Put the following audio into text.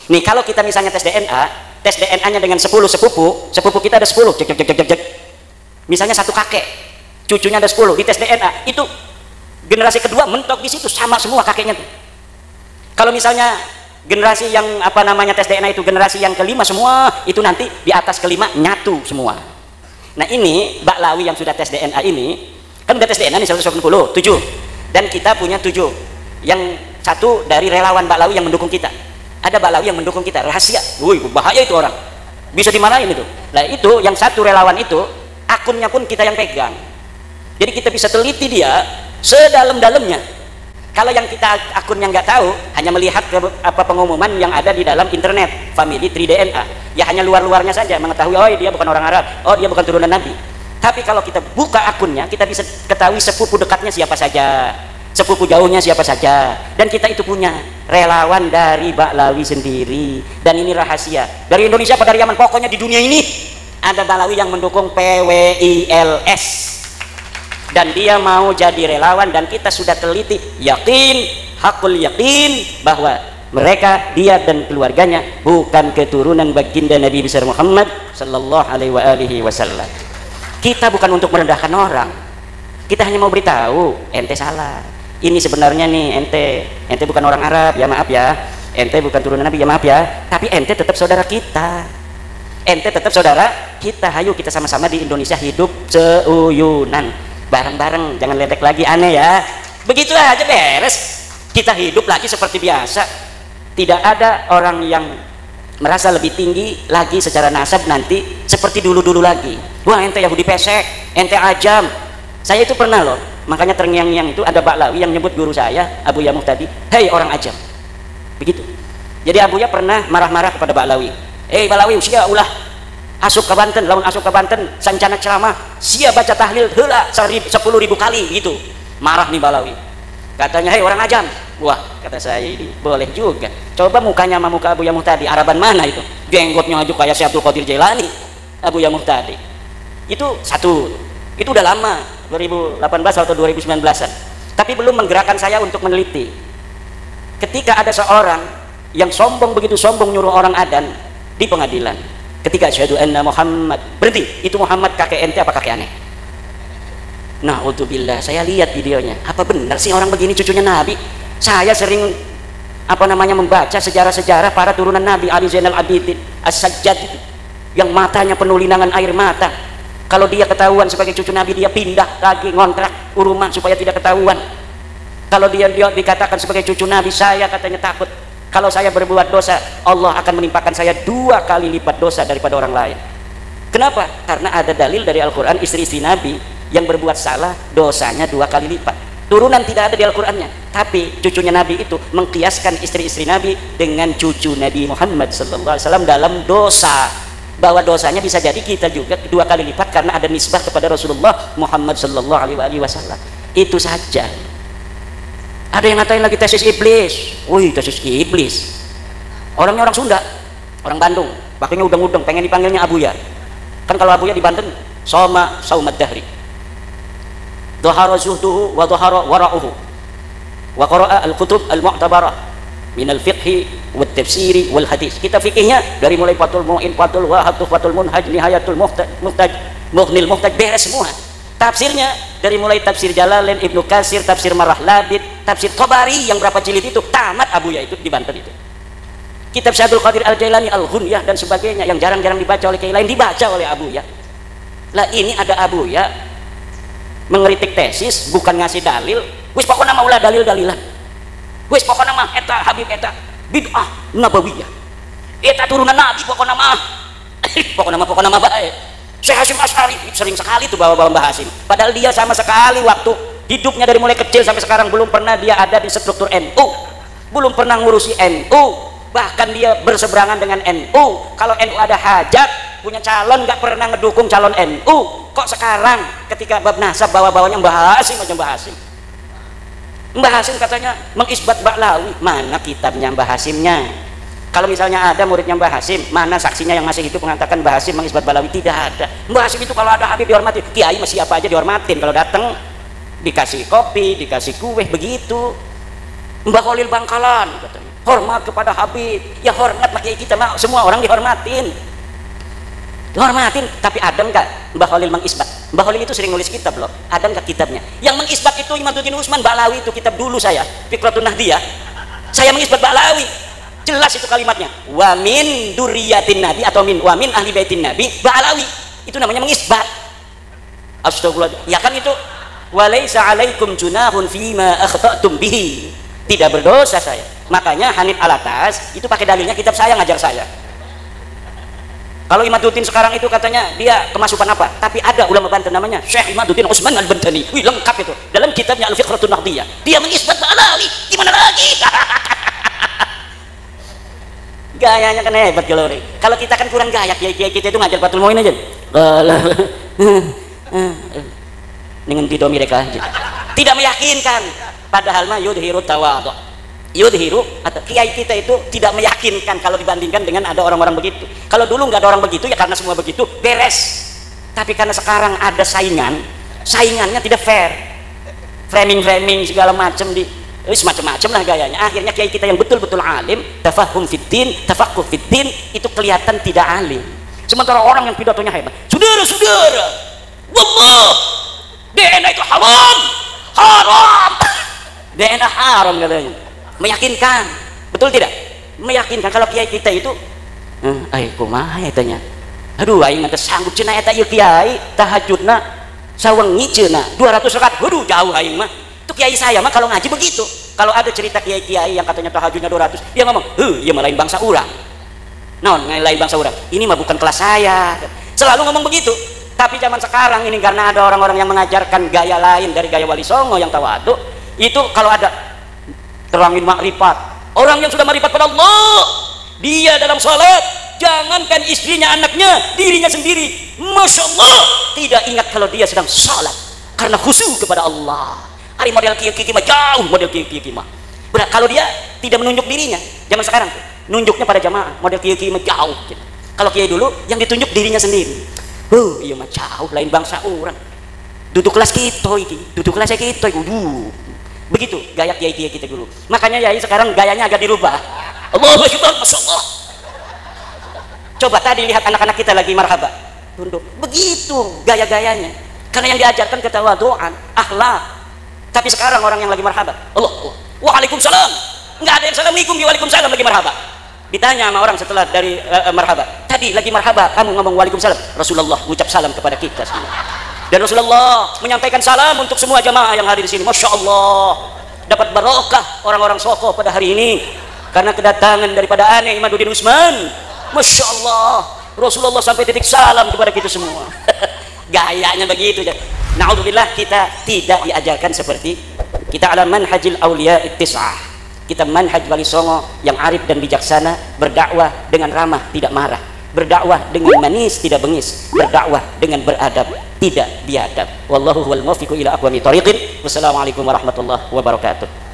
Nih kalau kita misalnya tes DNA-nya dengan 10 sepupu kita ada 10, cek. Misalnya satu kakek, cucunya ada 10, di tes DNA, itu generasi kedua mentok di situ sama semua kakeknya tuh. Kalau misalnya generasi yang tes DNA itu generasi yang kelima semua, itu nanti di atas kelima nyatu semua. Nah ini Baklawi yang sudah tes DNA ini, kan udah tes DNA nih 197, dan kita punya 7, yang satu dari relawan Baklawi yang mendukung kita. Ada Baklawi yang mendukung kita, rahasia. Wih, bahaya itu orang, bisa dimarahin itu. Nah itu yang satu relawan itu, akunnya pun kita yang pegang, jadi kita bisa teliti dia sedalam-dalamnya. Kalau yang kita akunnya nggak tahu, hanya melihat pengumuman yang ada di dalam internet Family Tree DNA, ya hanya luar-luarnya saja mengetahui, oh dia bukan orang Arab, oh dia bukan turunan Nabi. Tapi kalau kita buka akunnya, kita bisa ketahui sepupu dekatnya siapa saja, sepupu jauhnya siapa saja, dan kita itu punya relawan dari Baklawi sendiri. Dan ini rahasia dari Indonesia pada Yaman, pokoknya di dunia ini ada Baklawi yang mendukung PWILS, dan dia mau jadi relawan, dan kita sudah teliti, yakin, hakul yakin bahwa mereka, dia dan keluarganya bukan keturunan baginda Nabi besar Muhammad sallallahu alaihi wasallam. Kita bukan untuk merendahkan orang, kita hanya mau beritahu ente salah. Ini sebenarnya nih ente bukan orang Arab, ya maaf ya, ente bukan turunan Nabi, ya maaf ya, tapi ente tetap saudara kita, ente tetap saudara kita. Hayu kita sama-sama di Indonesia hidup seuyunan bareng-bareng, jangan ledek lagi, aneh ya. Begitu aja beres, kita hidup lagi seperti biasa. Tidak ada orang yang merasa lebih tinggi lagi secara nasab nanti seperti dulu-dulu lagi. Wah ente Yahudi pesek, ente ajam. Saya itu pernah loh, makanya terngiang-ngiang itu ada Baklawi yang nyebut guru saya Abu Yamuh tadi, hei orang ajam, begitu. Jadi Abu Ya pernah marah-marah kepada Baklawi, hei Baklawi usia ulah asup ke Banten, lawan asup ke Banten sancana ceramah, sia baca tahlil heula 10.000 kali gitu. Marah nih Baklawi, katanya hei orang ajam. Wah kata saya, ini boleh juga, coba mukanya sama muka Abu Yamuh tadi, Araban mana itu, jenggotnya aja kayak Syekh Abdul Qadir Jailani. Abu Yamuh tadi itu satu, itu udah lama, 2018 atau 2019an, tapi belum menggerakkan saya untuk meneliti. Ketika ada seorang yang sombong, begitu sombong nyuruh orang adzan di pengadilan, ketika asyhadu anna Muhammad, berhenti, itu Muhammad kakek ente apa kakek aneh? Nah udzubillah, saya lihat videonya, apa benar sih orang begini cucunya Nabi? Saya sering membaca sejarah-sejarah para turunan Nabi, Ali Zainal Abidin As-Sajjad itu, yang matanya penuh linangan air mata. Kalau dia ketahuan sebagai cucu Nabi, dia pindah lagi ngontrak rumah supaya tidak ketahuan. Kalau dia dikatakan sebagai cucu Nabi, saya katanya takut kalau saya berbuat dosa, Allah akan menimpakan saya 2 kali lipat dosa daripada orang lain. Kenapa? Karena ada dalil dari Al-Quran, istri-istri Nabi yang berbuat salah dosanya 2 kali lipat. Turunan tidak ada di Al-Qurannya, tapi cucunya Nabi itu mengkiaskan istri-istri Nabi dengan cucu Nabi Muhammad SAW dalam dosa, bahwa dosanya bisa jadi kita juga 2 kali lipat karena ada nisbah kepada Rasulullah Muhammad SAW. Itu saja. Ada yang ngatain lagi tesis iblis. Wih, tesis iblis. Orangnya orang Sunda, orang Bandung, pakainya udang-udang, pengen dipanggilnya Abu Ya. Kan kalau Abu Ya di Banten, Soma Saumad Dahri, dhahara zuhduhu wa dhahara wara'uhu, wa qara'a al-kutub al-mu'tabarah min al-fiqhi wal tafsiri wal hadis. Kita fikihnya dari mulai Fathul Mu'in, Fathul Wahab, Fathul Munhaj, Nihayatul Muhtaj, Mughnil Muhtaj, beres semua. Tafsirnya dari mulai tafsir Jalalain, Ibnu Katsir, tafsir Marah Labid, tafsir Tabari yang berapa jilid itu tamat Abu Ya itu di Banten itu. Kitab Syekh Abdul Qadir Al-Jailani, Al-Ghunyah dan sebagainya yang jarang-jarang dibaca oleh kiai lain, dibaca oleh Abu Ya. Lah ini ada Abu Ya mengeritik tesis, bukan ngasih dalil. Wis pokoknya maulah dalil-dalilan. Wis pokoknya mah eta Habib eta bid'ah nabawiyah. Eta turunan Nabi pokoknya mah. pokoknya mah baik. Syekh Hasyim Asy'ari sering sekali tuh bawa-bawa Mbah Hasyim. Padahal dia sama sekali waktu hidupnya dari mulai kecil sampai sekarang belum pernah dia ada di struktur NU. Belum pernah ngurusi NU. Bahkan dia berseberangan dengan NU. Kalau NU ada hajat, punya calon nggak pernah ngedukung calon NU. Kok sekarang ketika bab nasab bawa-bawanya Mbah Hasyim aja Mbah Hasyim. Mbah Hasyim katanya mengisbat Baklawi. Mana kitabnya Mbah Hasyimnya? Kalau misalnya ada muridnya Mbah Hasyim, mana saksinya yang masih hidup mengatakan Mbah Hasyim mengisbat Baklawi? Tidak ada. Mbah Hasyim itu kalau ada Habib dihormati, kiai masih apa aja dihormatin. Kalau datang dikasih kopi, dikasih kue, begitu. Mbah Khalil Bangkalan katanya, hormat kepada Habib, ya hormatlah kiai kita, semua orang dihormatin, tapi ada nggak Mbah Khalil mengisbat? Mbah Khalil itu sering nulis kitab loh, ada nggak kitabnya? Yang mengisbat itu Imaduddin Utsman Ba'lawi, itu kitab dulu saya, Fikratun Nahdiyah, saya mengisbat Ba'lawi, jelas itu kalimatnya, wa min duriyatin nabi atau wa min ahli baitin nabi Ba'lawi, itu namanya mengisbat. Astagfirullah, ya kan itu walaisa alaikum junahun fima akhta'tum bihi, tidak berdosa saya. Makanya Hanif Alatas itu pakai dalilnya kitab saya, ngajar saya. Kalau Imaduddin sekarang itu katanya dia kemasukan apa, tapi ada ulama Banten namanya Syekh Imaduddin Utsman Al-Bantani, wih lengkap itu dalam kitabnya Al-Fiqratun Nahdiyah, dia mengisbat Ba'lawi, gimana lagi? Gayanya kan hebat kalau kita kan kurang gaya, kiai kita itu ngajar Batul Muin aja dengan video mereka tidak meyakinkan, padahal mah yudhiru tawadhu, yudhiru atau kiai kita itu tidak meyakinkan kalau dibandingkan dengan ada orang-orang begitu. Kalau dulu nggak ada orang begitu ya karena semua begitu beres, tapi karena sekarang ada saingannya tidak fair, framing segala macam semacam-macam lah gayanya. Akhirnya kiai kita yang betul-betul alim, tafahum fiddin, tafaqquh fiddin, itu kelihatan tidak alim. Sementara orang yang pidatonya hebat, saudara-saudara, wallah DNA itu haram DNA haram katanya, meyakinkan, betul tidak? Meyakinkan. Kalau kiai kita itu kumaha ya tanya, aduh aing mah sanggup cenah eta ieu kiai tahajudna sawengi cenah 200 rakaat, waduh jauh aing mah. Itu kiai saya mah kalau ngaji begitu. Kalau ada cerita kiai-kiai yang katanya tahajudnya 200, dia ngomong, iya mah lain bangsa urang. Lain bangsa urang. Ini mah bukan kelas saya. Selalu ngomong begitu. Tapi zaman sekarang ini karena ada orang-orang yang mengajarkan gaya lain dari gaya Wali Songo yang tawadu, itu kalau ada terangin makrifat, orang yang sudah makrifat pada Allah, dia dalam salat, jangankan istrinya, anaknya, dirinya sendiri, Masya Allah, tidak ingat kalau dia sedang salat karena khusyuk kepada Allah. Hari model kiai mah jauh, model kiai mah. Berat kalau dia tidak menunjuk dirinya, zaman sekarang nunjuknya pada jamaah, model kiai mah jauh. Gitu. Kalau kiai dulu yang ditunjuk dirinya sendiri. Iya mah jauh, lain bangsa orang. Duduk kelas kita iki, duduk kelas kita iki. Begitu gaya kiai kita dulu. Makanya yai sekarang gayanya agak dirubah. Allahu Akbar, masyaallah. Coba tadi lihat anak-anak kita lagi marhaba, tunduk. Begitu gaya-gayanya. Karena yang diajarkan ketawaduan, akhlak. Tapi sekarang orang yang lagi marhaba, Allah, waalaikumsalam, nggak ada yang assalamualaikum, waalaikumsalam lagi marhaba. Ditanya sama orang setelah dari marhaba, tadi lagi marhaba, kamu ngomong waalaikumsalam. Rasulullah ucap salam kepada kita semua. Dan Rasulullah menyampaikan salam untuk semua jamaah yang hadir di sini. Masya Allah, dapat barokah orang-orang Soko pada hari ini karena kedatangan daripada aneh Imaduddin Utsman. Masya Allah, Rasulullah sampai titik salam kepada kita semua. Gayanya begitu. Na'udzubillah, kita tidak diajarkan seperti kita ala manhajil auliya ittis'ah. Kita manhaj Wali Songo yang arif dan bijaksana, berdakwah dengan ramah tidak marah, berdakwah dengan manis tidak bengis, berdakwah dengan beradab tidak biadab. Wallahu huwal muwaffiq ila aqwamit thoriqin. Wassalamualaikum warahmatullahi wabarakatuh.